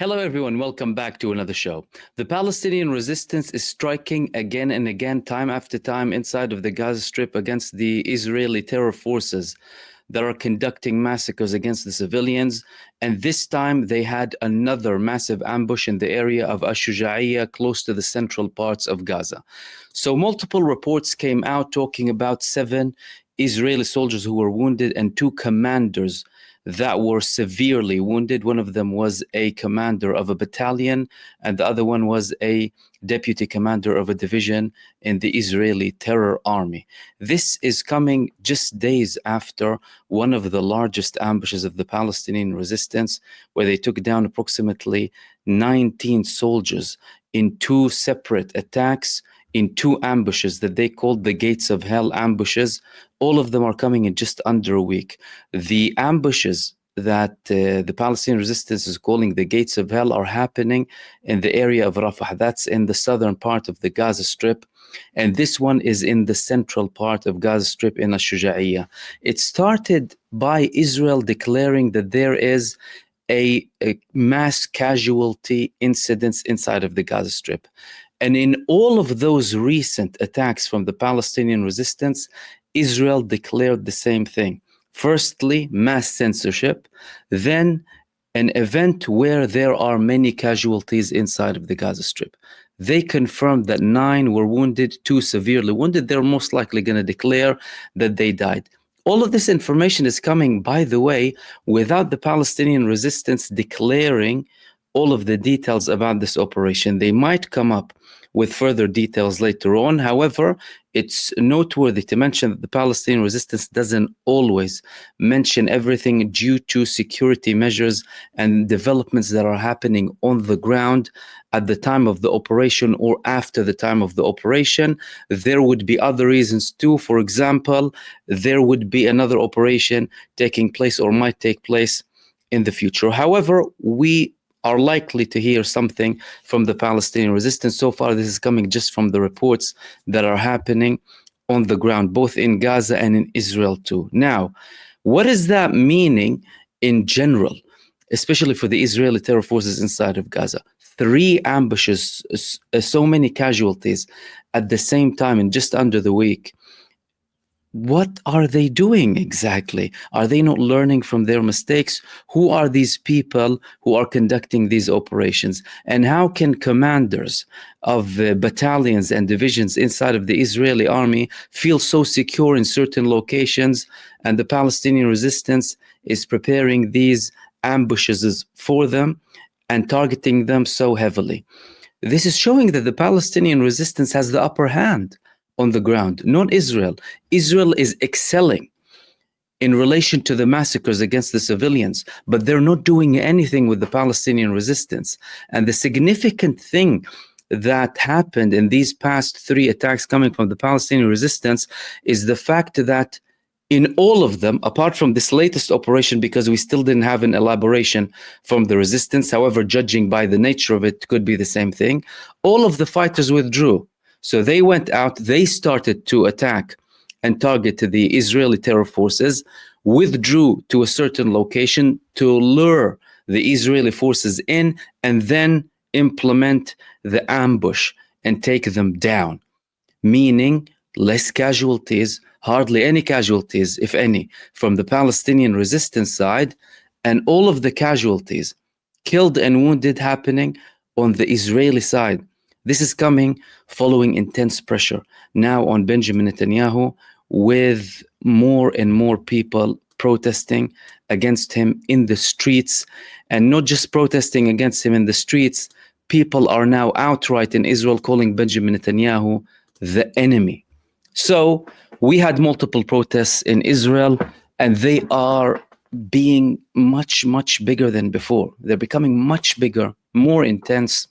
Hello, everyone. Welcome back to another show. The Palestinian resistance is striking again and again, time after time, inside of the Gaza Strip against the Israeli terror forces that are conducting massacres against the civilians. And this time they had another massive ambush in the area of Ash-Shuja'iyya, close to the central parts of Gaza. So multiple reports came out talking about 7 Israeli soldiers who were wounded and 2 commanders that were severely wounded. One of them was a commander of a battalion, and the other one was a deputy commander of a division in the Israeli terror army. This is coming just days after one of the largest ambushes of the Palestinian resistance, where they took down approximately 19 soldiers in 2 separate attacks, in 2 ambushes that they called the Gates of Hell ambushes. All of them are coming in just under a week. The ambushes that the Palestinian resistance is calling the Gates of Hell are happening in the area of Rafah. That's in the southern part of the Gaza Strip. And this one is in the central part of Gaza Strip in Ash-Shuja'iyya. It started by Israel declaring that there is a mass casualty incidents inside of the Gaza Strip. And in all of those recent attacks from the Palestinian resistance, Israel declared the same thing. Firstly, mass censorship, then an event where there are many casualties inside of the Gaza Strip. They confirmed that 9 were wounded, 2 severely wounded. They're most likely going to declare that they died. All of this information is coming, by the way, without the Palestinian resistance declaring all of the details about this operation. They might come up with further details later on. However, it's noteworthy to mention that the Palestinian resistance doesn't always mention everything due to security measures and developments that are happening on the ground at the time of the operation or after the time of the operation. There would be other reasons too. For example, there would be another operation taking place or might take place in the future. However, we are likely to hear something from the Palestinian resistance. So far, this is coming just from the reports that are happening on the ground, both in Gaza and in Israel too. Now, what is that meaning in general, especially for the Israeli terror forces inside of Gaza? 3 ambushes, so many casualties at the same time in just under the week. What are they doing exactly? Are they not learning from their mistakes? Who are these people who are conducting these operations? And how can commanders of battalions and divisions inside of the Israeli army feel so secure in certain locations, and the Palestinian resistance is preparing these ambushes for them and targeting them so heavily? This is showing that the Palestinian resistance has the upper hand on the ground, not Israel. Israel is excelling in relation to the massacres against the civilians, but they're not doing anything with the Palestinian resistance. And the significant thing that happened in these past 3 attacks coming from the Palestinian resistance is the fact that in all of them, apart from this latest operation, because we still didn't have an elaboration from the resistance, however, judging by the nature of it, could be the same thing, all of the fighters withdrew. So they went out, they started to attack and target the Israeli terror forces, withdrew to a certain location to lure the Israeli forces in, and then implement the ambush and take them down, meaning less casualties, hardly any casualties, if any, from the Palestinian resistance side, and all of the casualties, killed and wounded, happening on the Israeli side. This is coming following intense pressure now on Benjamin Netanyahu, with more and more people protesting against him in the streets. And not just protesting against him in the streets, people are now outright in Israel calling Benjamin Netanyahu the enemy. So we had multiple protests in Israel, and they are being much, much bigger than before. They're becoming much bigger, more intense,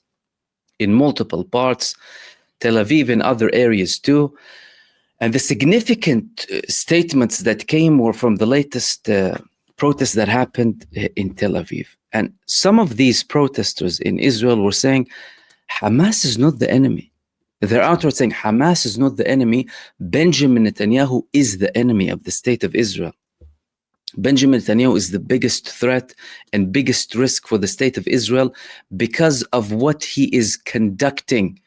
in multiple parts, Tel Aviv and other areas too. And the significant statements that came were from the latest protests that happened in Tel Aviv. And some of these protesters in Israel were saying, Hamas is not the enemy. They're outright saying, Hamas is not the enemy. Benjamin Netanyahu is the enemy of the state of Israel. Benjamin Netanyahu is the biggest threat and biggest risk for the state of Israel because of what he is conducting.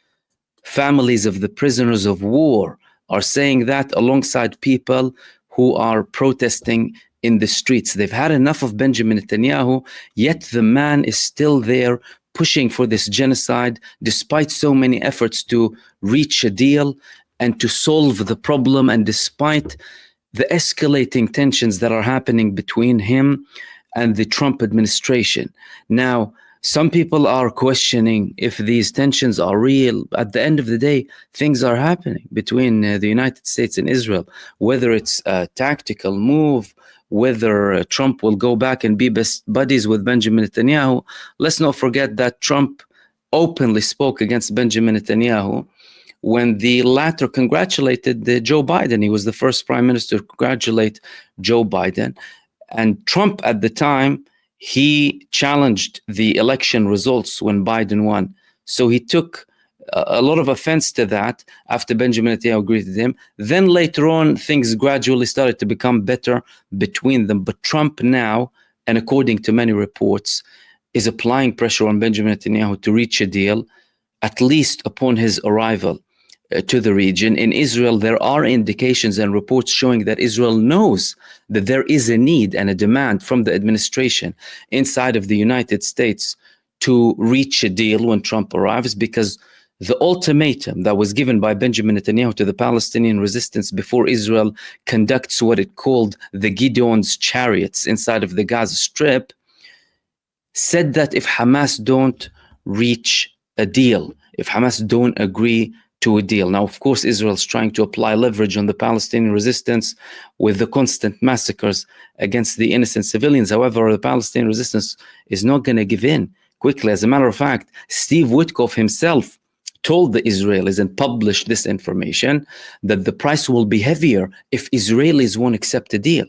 Families of the prisoners of war are saying that alongside people who are protesting in the streets. They've had enough of Benjamin Netanyahu, yet the man is still there pushing for this genocide despite so many efforts to reach a deal and to solve the problem, and despite the escalating tensions that are happening between him and the Trump administration. Now, some people are questioning if these tensions are real. At the end of the day, things are happening between the United States and Israel, whether it's a tactical move, whether Trump will go back and be best buddies with Benjamin Netanyahu. Let's not forget that Trump openly spoke against Benjamin Netanyahu when the latter congratulated Joe Biden. He was the first prime minister to congratulate Joe Biden. And Trump at the time, he challenged the election results when Biden won. So he took a lot of offense to that after Benjamin Netanyahu greeted him. Then later on, things gradually started to become better between them. But Trump now, and according to many reports, is applying pressure on Benjamin Netanyahu to reach a deal, at least upon his arrival to the region. In Israel, there are indications and reports showing that Israel knows that there is a need and a demand from the administration inside of the United States to reach a deal when Trump arrives, because the ultimatum that was given by Benjamin Netanyahu to the Palestinian resistance before Israel conducts what it called the Gideon's chariots inside of the Gaza Strip said that if Hamas don't reach a deal, if Hamas don't agree to a deal. Now, of course, Israel's trying to apply leverage on the Palestinian resistance with the constant massacres against the innocent civilians. However, the Palestinian resistance is not going to give in quickly. As a matter of fact, Steve Witkoff himself told the Israelis and published this information that the price will be heavier if Israelis won't accept a deal,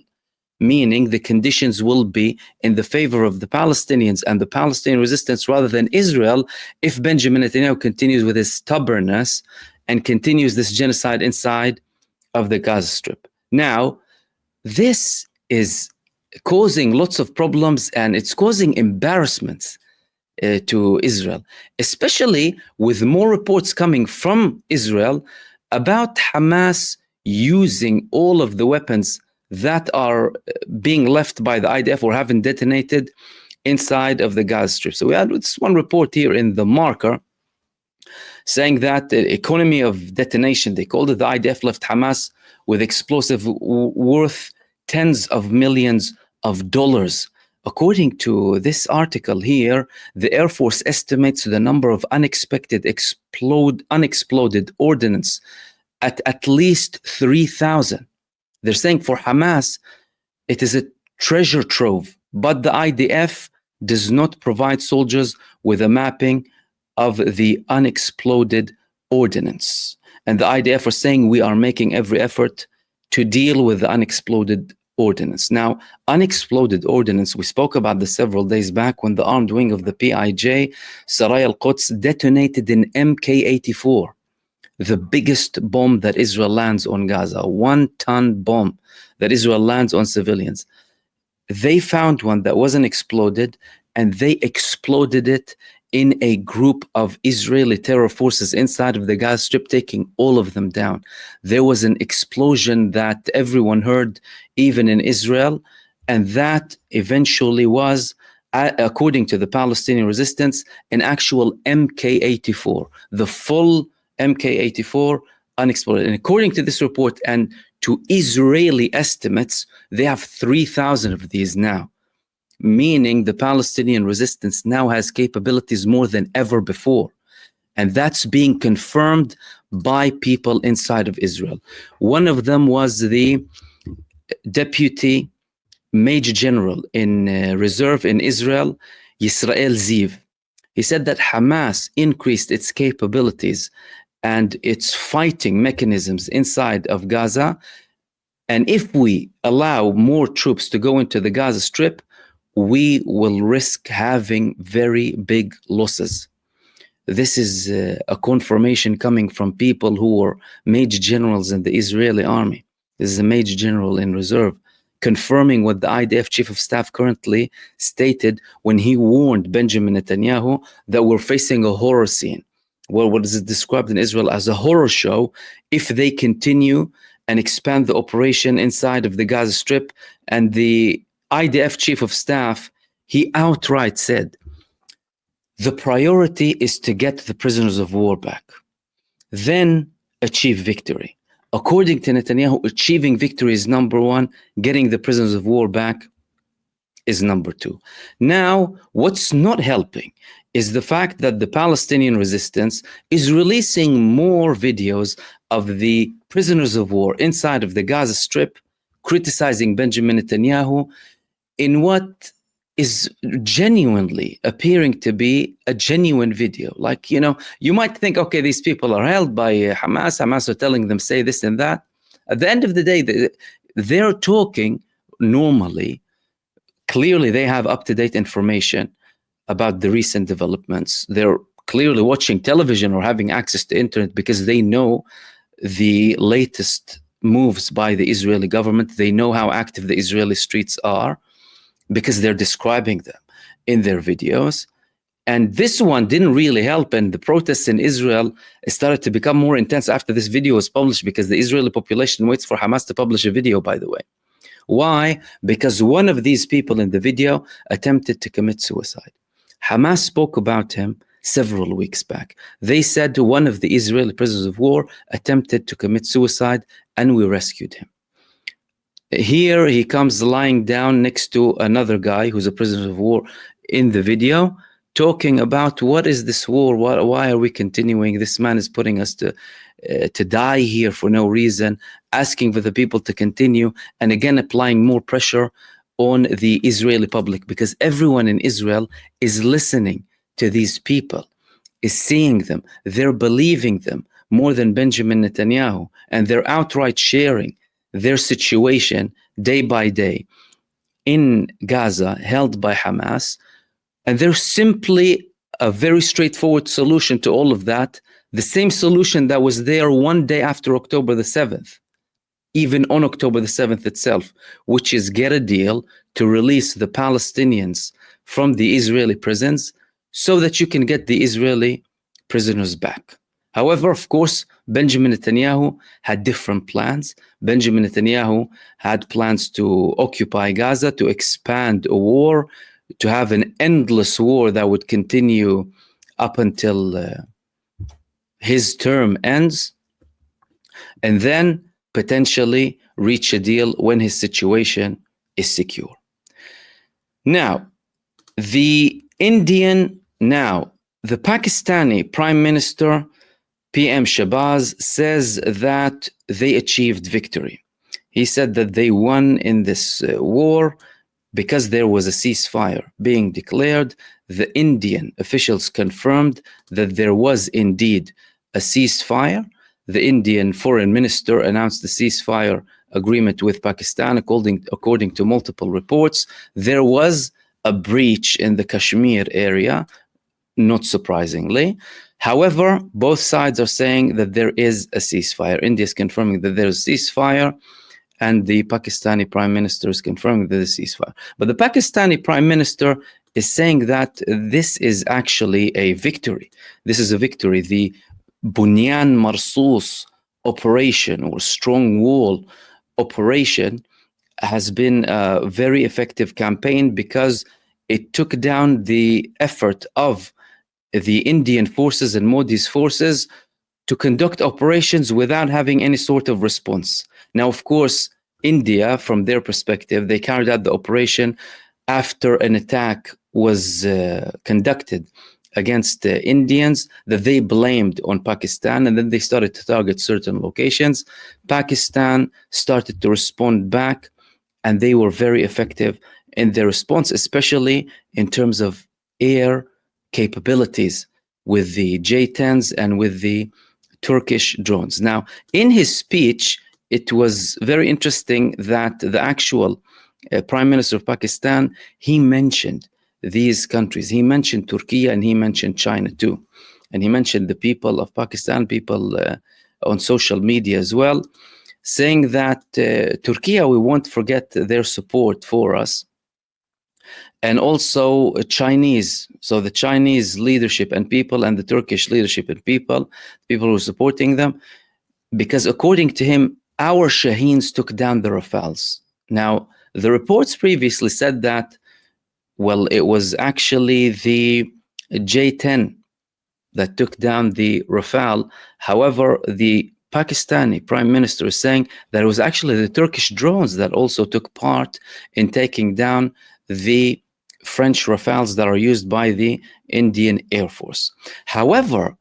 meaning the conditions will be in the favor of the Palestinians and the Palestinian resistance rather than Israel if Benjamin Netanyahu continues with his stubbornness and continues this genocide inside of the Gaza Strip. Now, this is causing lots of problems and it's causing embarrassments to Israel, especially with more reports coming from Israel about Hamas using all of the weapons that are being left by the IDF or haven't detonated inside of the Gaza Strip. So we had this one report here in The Marker saying that the economy of detonation, they called it, the IDF left Hamas with explosive worth tens of millions of dollars. According to this article here, the Air Force estimates the number of unexploded ordnance at least 3,000. They're saying for Hamas, it is a treasure trove, but the IDF does not provide soldiers with a mapping of the unexploded ordnance. And the IDF are saying we are making every effort to deal with the unexploded ordnance. Now, unexploded ordnance, we spoke about this several days back when the armed wing of the PIJ, Saray al-Quds, detonated an MK-84. The biggest bomb that Israel lands on Gaza, a 1-ton bomb that Israel lands on civilians. They found one that wasn't exploded, and they exploded it in a group of Israeli terror forces inside of the Gaza Strip, taking all of them down. There was an explosion that everyone heard, even in Israel, and that eventually was, according to the Palestinian resistance, an actual MK-84, the full MK-84 unexploded. And according to this report and to Israeli estimates, they have 3,000 of these now, meaning the Palestinian resistance now has capabilities more than ever before. And that's being confirmed by people inside of Israel. One of them was the deputy major general in reserve in Israel, Yisrael Ziv. He said that Hamas increased its capabilities and its fighting mechanisms inside of Gaza. And if we allow more troops to go into the Gaza Strip, we will risk having very big losses. This is a confirmation coming from people who were major generals in the Israeli army. This is a major general in reserve, confirming what the IDF chief of staff currently stated when he warned Benjamin Netanyahu that we're facing a horror scene. Well, what is it described in Israel as a horror show if they continue and expand the operation inside of the Gaza Strip. And the IDF chief of staff, he outright said, the priority is to get the prisoners of war back, then achieve victory. According to Netanyahu, achieving victory is number one, getting the prisoners of war back is number two. Now, what's not helping is the fact that the Palestinian resistance is releasing more videos of the prisoners of war inside of the Gaza Strip criticizing Benjamin Netanyahu in what is genuinely appearing to be a genuine video. Like, you know, you might think, okay, these people are held by Hamas. Hamas are telling them, say this and that. At the end of the day, they're talking normally. Clearly, they have up-to-date information about the recent developments. They're clearly watching television or having access to internet because they know the latest moves by the Israeli government. They know how active the Israeli streets are because they're describing them in their videos. And this one didn't really help. And the protests in Israel started to become more intense after this video was published, because the Israeli population waits for Hamas to publish a video, by the way. Why? Because one of these people in the video attempted to commit suicide. Hamas spoke about him several weeks back. They said one of the Israeli prisoners of war attempted to commit suicide and we rescued him. Here he comes lying down next to another guy who's a prisoner of war in the video, talking about what is this war? Why are we continuing? This man is putting us to die here for no reason, asking for the people to continue, and again applying more pressure on the Israeli public, because everyone in Israel is listening to these people, is seeing them, they're believing them more than Benjamin Netanyahu, and they're outright sharing their situation day by day in Gaza, held by Hamas. And there's simply a very straightforward solution to all of that, the same solution that was there one day after October the 7th, even on October the 7th itself, which is get a deal to release the Palestinians from the Israeli prisons so that you can get the Israeli prisoners back. However, of course, Benjamin Netanyahu had different plans. Benjamin Netanyahu had plans to occupy Gaza, to expand a war, to have an endless war that would continue up until his term ends, and then potentially reach a deal when his situation is secure. Now, the Pakistani Prime Minister, PM Shahbaz, says that they achieved victory. He said that they won in this war because there was a ceasefire being declared. The Indian officials confirmed that there was indeed a ceasefire. The Indian foreign minister announced the ceasefire agreement with Pakistan. According to multiple reports, there was a breach in the Kashmir area, not surprisingly. However, both sides are saying that there is a ceasefire. India is confirming that there is a ceasefire, and the Pakistani Prime Minister is confirming that there is a ceasefire. But the Pakistani Prime Minister is saying that this is actually a victory. This is a victory. The Bunyan Marsus operation, or strong wall operation, has been a very effective campaign because it took down the effort of the Indian forces and Modi's forces to conduct operations without having any sort of response. Now, of course, India, from their perspective, they carried out the operation after an attack was conducted against the Indians that they blamed on Pakistan, and then they started to target certain locations. Pakistan started to respond back, and they were very effective in their response, especially in terms of air capabilities with the J-10s and with the Turkish drones. Now, in his speech, it was very interesting that the actual Prime Minister of Pakistan, he mentioned these countries. He mentioned Turkey and he mentioned China too. And he mentioned the people of Pakistan, people on social media as well. saying that Turkey, we won't forget their support for us. And also Chinese. So the Chinese leadership and people and the Turkish leadership and people who are supporting them, because according to him, our Shaheens took down the Rafales. Now, the reports previously said that, well, it was actually the J-10 that took down the Rafale. However, the Pakistani Prime Minister is saying that it was actually the Turkish drones that also took part in taking down the French Rafales that are used by the Indian Air Force. However,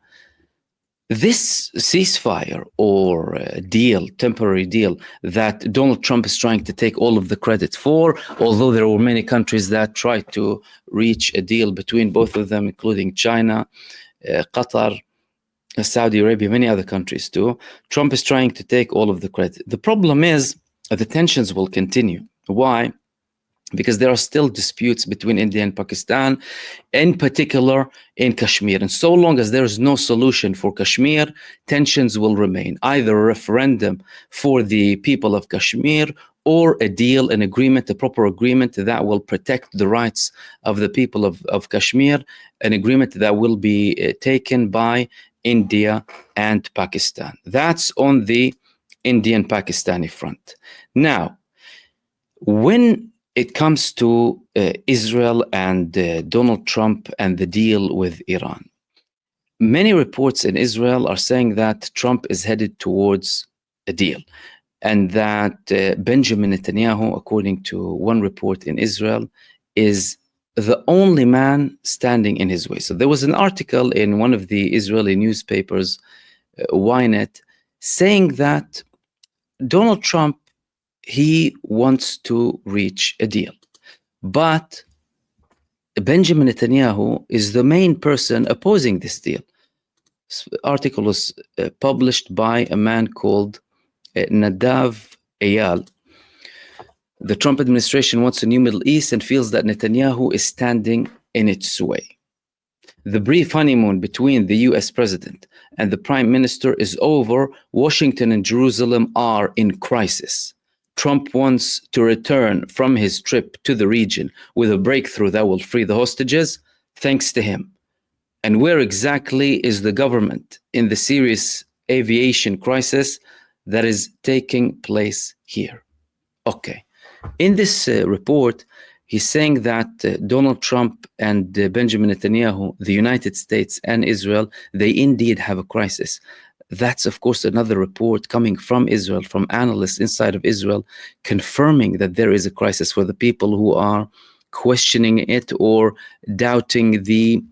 this ceasefire or deal, temporary deal, that Donald Trump is trying to take all of the credit for, although there were many countries that tried to reach a deal between both of them, including China, Qatar, Saudi Arabia, many other countries too. Trump is trying to take all of the credit. The problem is the tensions will continue. Why? Because there are still disputes between India and Pakistan, in particular in Kashmir. And so long as there is no solution for Kashmir, tensions will remain. Either a referendum for the people of Kashmir or a deal, an agreement, a proper agreement that will protect the rights of the people of Kashmir, an agreement that will be taken by India and Pakistan. That's on the Indian-Pakistani front. Now, when it comes to Israel and Donald Trump and the deal with Iran, many reports in Israel are saying that Trump is headed towards a deal, and that Benjamin Netanyahu, according to one report in Israel, is the only man standing in his way. So there was an article in one of the Israeli newspapers, Ynet, saying that Donald Trump, he wants to reach a deal, but Benjamin Netanyahu is the main person opposing this deal. This article was published by a man called Nadav Eyal. The Trump administration wants a new Middle East and feels that Netanyahu is standing in its way. The brief honeymoon between the US president and the prime minister is over. Washington and Jerusalem are in crisis. Trump wants to return from his trip to the region with a breakthrough that will free the hostages, thanks to him. And where exactly is the government in the serious aviation crisis that is taking place here? Okay. In this report, he's saying that Donald Trump and Benjamin Netanyahu, the United States and Israel, they indeed have a crisis. That's, of course, another report coming from Israel, from analysts inside of Israel, confirming that there is a crisis for the people who are questioning it or doubting the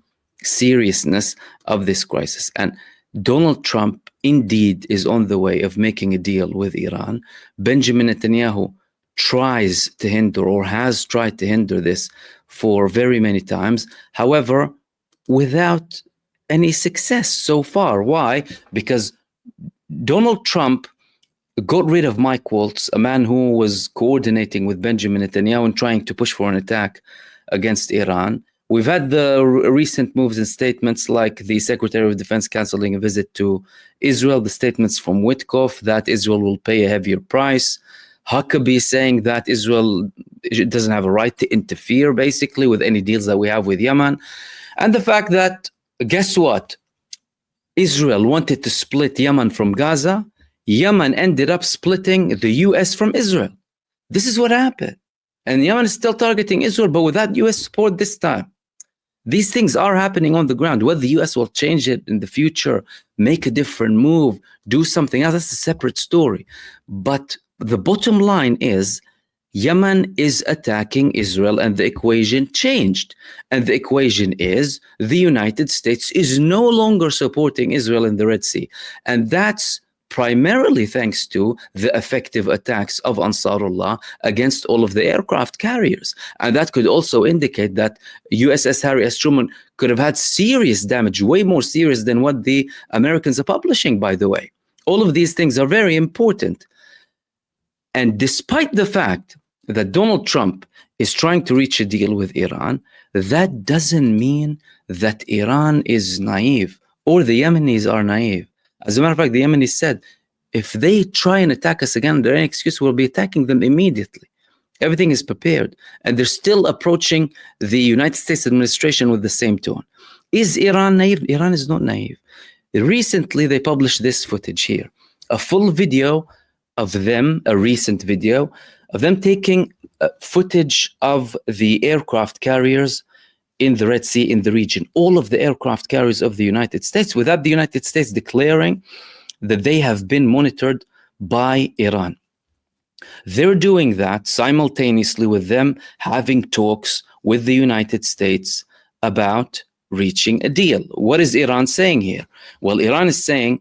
seriousness of this crisis. And Donald Trump indeed is on the way of making a deal with Iran. Benjamin Netanyahu tries to hinder, or has tried to hinder, this for very many times. However, without any success so far. Why? Because Donald Trump got rid of Mike Waltz, a man who was coordinating with Benjamin Netanyahu and trying to push for an attack against Iran. We've had the recent moves and statements like the Secretary of Defense canceling a visit to Israel, the statements from Witkoff that Israel will pay a heavier price, Huckabee saying that Israel doesn't have a right to interfere basically with any deals that we have with Yemen, and the fact that, guess what? Israel wanted to split Yemen from Gaza. Yemen ended up splitting the US from Israel. This is what happened. And Yemen is still targeting Israel, but without US support this time. These things are happening on the ground. Whether the US will change it in the future, make a different move, do something else, that's a separate story. But the bottom line is, Yemen is attacking Israel, and the equation changed. And the equation is the United States is no longer supporting Israel in the Red Sea. And that's primarily thanks to the effective attacks of Ansarullah against all of the aircraft carriers. And that could also indicate that USS Harry S. Truman could have had serious damage, way more serious than what the Americans are publishing, by the way. All of these things are very important. And despite the fact that Donald Trump is trying to reach a deal with Iran, that doesn't mean that Iran is naive or the Yemenis are naive. As a matter of fact, the Yemenis said, if they try and attack us again, their excuse will be attacking them immediately. Everything is prepared, and they're still approaching the United States administration with the same tone. Is Iran naive? Iran is not naive. Recently, they published this footage here, a full video of them, a recent video of them taking footage of the aircraft carriers in the Red Sea, in the region, all of the aircraft carriers of the United States, without the United States declaring that they have been monitored by Iran. They're doing that simultaneously with them having talks with the United States about reaching a deal. What is Iran saying here? Well, Iran is saying,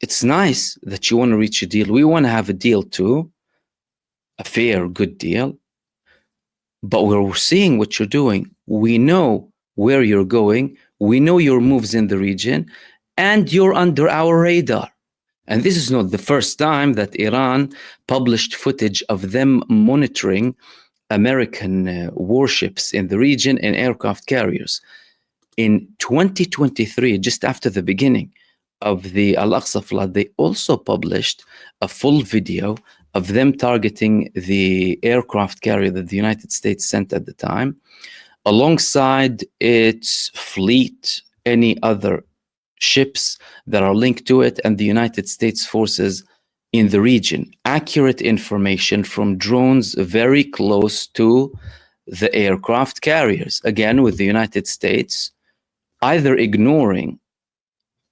it's nice that you want to reach a deal. We want to have a deal too, a fair, good deal. But we're seeing what you're doing. We know where you're going. We know your moves in the region, and you're under our radar. And this is not the first time that Iran published footage of them monitoring American warships in the region and aircraft carriers. In 2023, just after the beginning of the Al-Aqsa flood, they also published a full video of them targeting the aircraft carrier that the United States sent at the time, alongside its fleet, any other ships that are linked to it, and the United States forces in the region. Accurate information from drones very close to the aircraft carriers, again with the United States either ignoring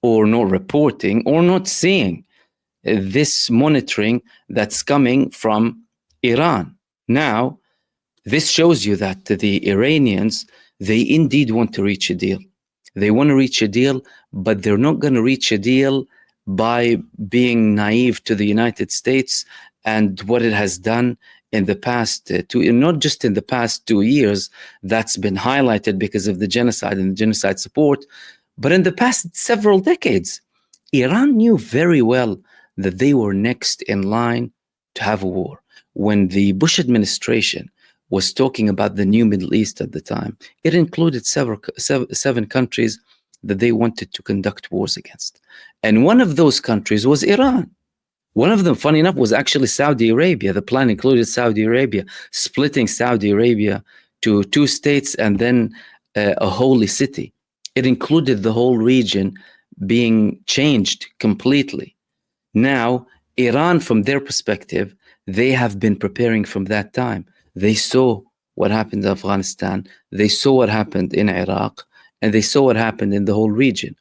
or not reporting or not seeing this monitoring that's coming from Iran. Now, this shows you that the Iranians, they indeed want to reach a deal. They want to reach a deal, but they're not going to reach a deal by being naive to the United States and what it has done in the past not just in the past 2 years, that's been highlighted because of the genocide and the genocide support, but in the past several decades. Iran knew very well that they were next in line to have a war. When the Bush administration was talking about the new Middle East at the time, it included seven countries that they wanted to conduct wars against. And one of those countries was Iran. One of them, funny enough, was actually Saudi Arabia. The plan included Saudi Arabia, splitting Saudi Arabia to 2 states and then a holy city. It included the whole region being changed completely. Now, Iran, from their perspective, they have been preparing from that time. They saw what happened in Afghanistan, they saw what happened in Iraq, and they saw what happened in the whole region.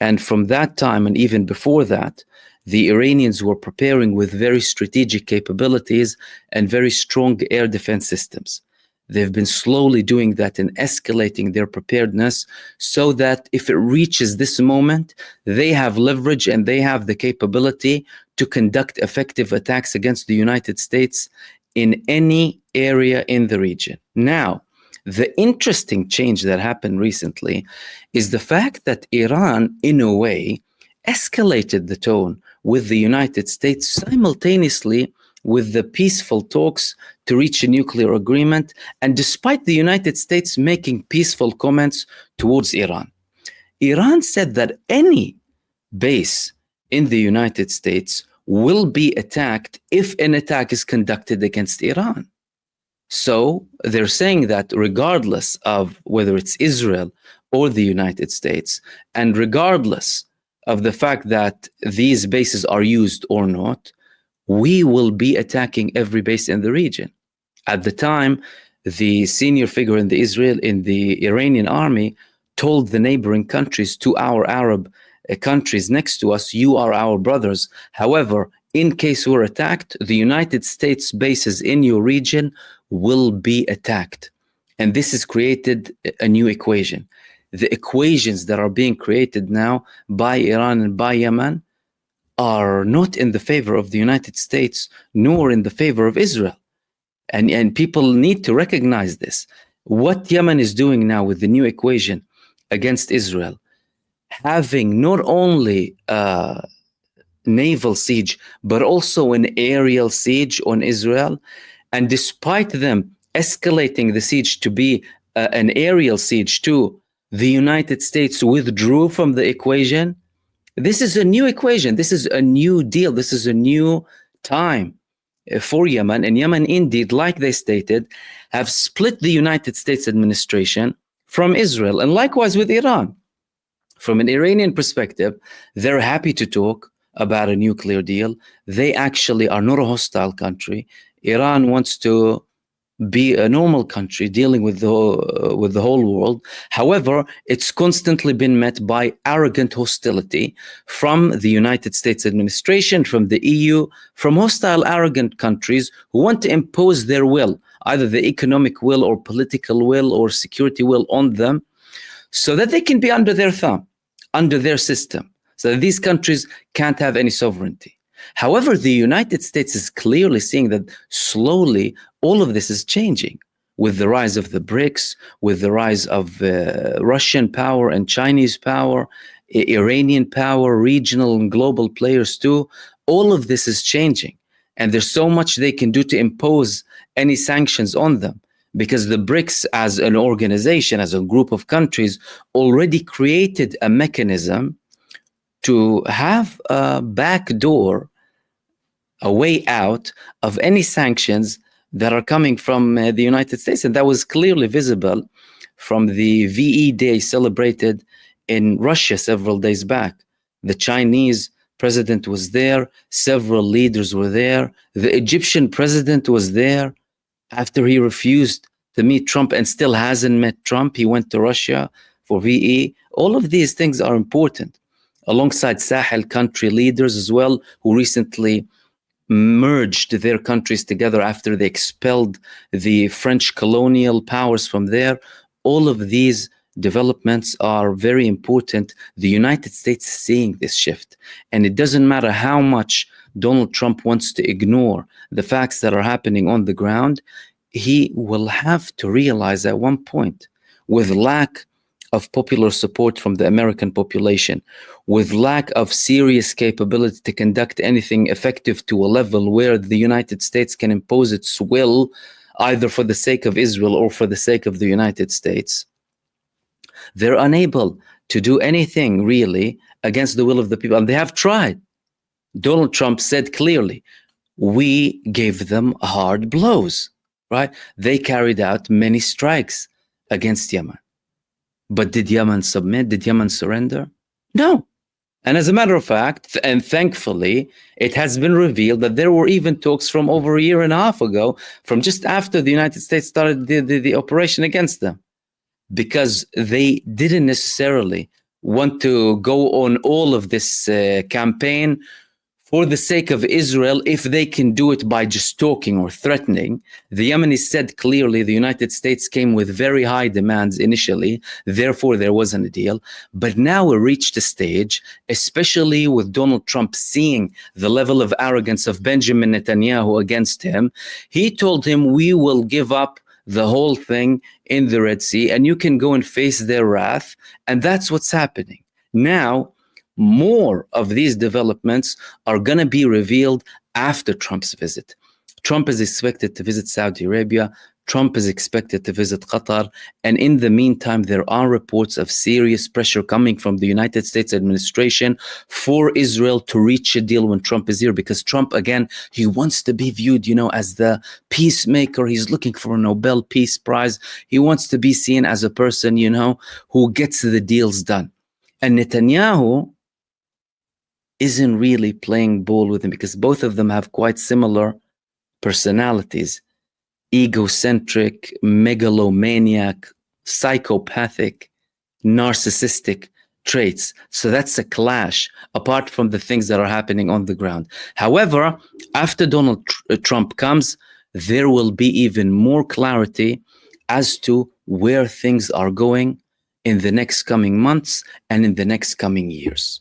And from that time, and even before that, the Iranians were preparing with very strategic capabilities and very strong air defense systems. They've been slowly doing that and escalating their preparedness so that if it reaches this moment, they have leverage and they have the capability to conduct effective attacks against the United States in any area in the region. Now, the interesting change that happened recently is the fact that Iran, in a way, escalated the tone with the United States simultaneously with the peaceful talks to reach a nuclear agreement, and despite the United States making peaceful comments towards Iran. Iran said that any base in the United States will be attacked if an attack is conducted against Iran. So they're saying that regardless of whether it's Israel or the United States, and regardless of the fact that these bases are used or not, we will be attacking every base in the region. At the time, the senior figure in the Iranian army told the neighboring countries, to our Arab countries next to us, you are our brothers. However, in case we're attacked, the United States bases in your region will be attacked. And this has created a new equation. The equations that are being created now by Iran and by Yemen are not in the favor of the United States, nor in the favor of Israel. And people need to recognize this. What Yemen is doing now with the new equation against Israel, having not only naval siege, but also an aerial siege on Israel, and despite them escalating the siege to be an aerial siege too, the United States withdrew from the equation. This is a new equation. This is a new deal. This is a new time for Yemen. And Yemen, indeed, like they stated, have split the United States administration from Israel. And likewise with Iran. From an Iranian perspective, they're happy to talk about a nuclear deal. They actually are not a hostile country. Iran wants to be a normal country dealing with the whole world. However, it's constantly been met by arrogant hostility from the United States administration, from the EU, from hostile, arrogant countries who want to impose their will, either the economic will or political will or security will on them, so that they can be under their thumb, under their system, so that these countries can't have any sovereignty. However, the United States is clearly seeing that slowly all of this is changing with the rise of the BRICS, with the rise of Russian power and Chinese power, Iranian power, regional and global players too. All of this is changing. And there's so much they can do to impose any sanctions on them, because the BRICS as an organization, as a group of countries, already created a mechanism to have a backdoor, a way out of any sanctions that are coming from the United States. And that was clearly visible from the VE Day celebrated in Russia several days back. The Chinese president was there, several leaders were there, the Egyptian president was there after he refused to meet Trump and still hasn't met Trump. He went to Russia for VE. All of these things are important, alongside Sahel country leaders as well, who recently merged their countries together after they expelled the French colonial powers from there. All of these developments are very important. The United States is seeing this shift. And it doesn't matter how much Donald Trump wants to ignore the facts that are happening on the ground, he will have to realize at one point, with lack of popular support from the American population, with lack of serious capability to conduct anything effective to a level where the United States can impose its will, either for the sake of Israel or for the sake of the United States, they're unable to do anything really against the will of the people. And they have tried. Donald Trump said clearly, we gave them hard blows, right? They carried out many strikes against Yemen. But did Yemen submit? Did Yemen surrender? No. And as a matter of fact, and thankfully, it has been revealed that there were even talks from over a year and a half ago, from just after the United States started the operation against them, because they didn't necessarily want to go on all of this campaign for the sake of Israel, if they can do it by just talking or threatening. The Yemenis said clearly the United States came with very high demands initially, therefore there wasn't a deal. But now we reached a stage, especially with Donald Trump seeing the level of arrogance of Benjamin Netanyahu against him, he told him, we will give up the whole thing in the Red Sea and you can go and face their wrath. And that's what's happening. Now, more of these developments are going to be revealed after Trump's visit. Trump is expected to visit Saudi Arabia. Trump is expected to visit Qatar. And in the meantime, there are reports of serious pressure coming from the United States administration for Israel to reach a deal when Trump is here, because Trump, again, he wants to be viewed, as the peacemaker. He's looking for a Nobel Peace Prize. He wants to be seen as a person, who gets the deals done. And Netanyahu isn't really playing ball with him, because both of them have quite similar personalities: egocentric, megalomaniac, psychopathic, narcissistic traits. So that's a clash, apart from the things that are happening on the ground. However, after Donald Trump comes, there will be even more clarity as to where things are going in the next coming months and in the next coming years.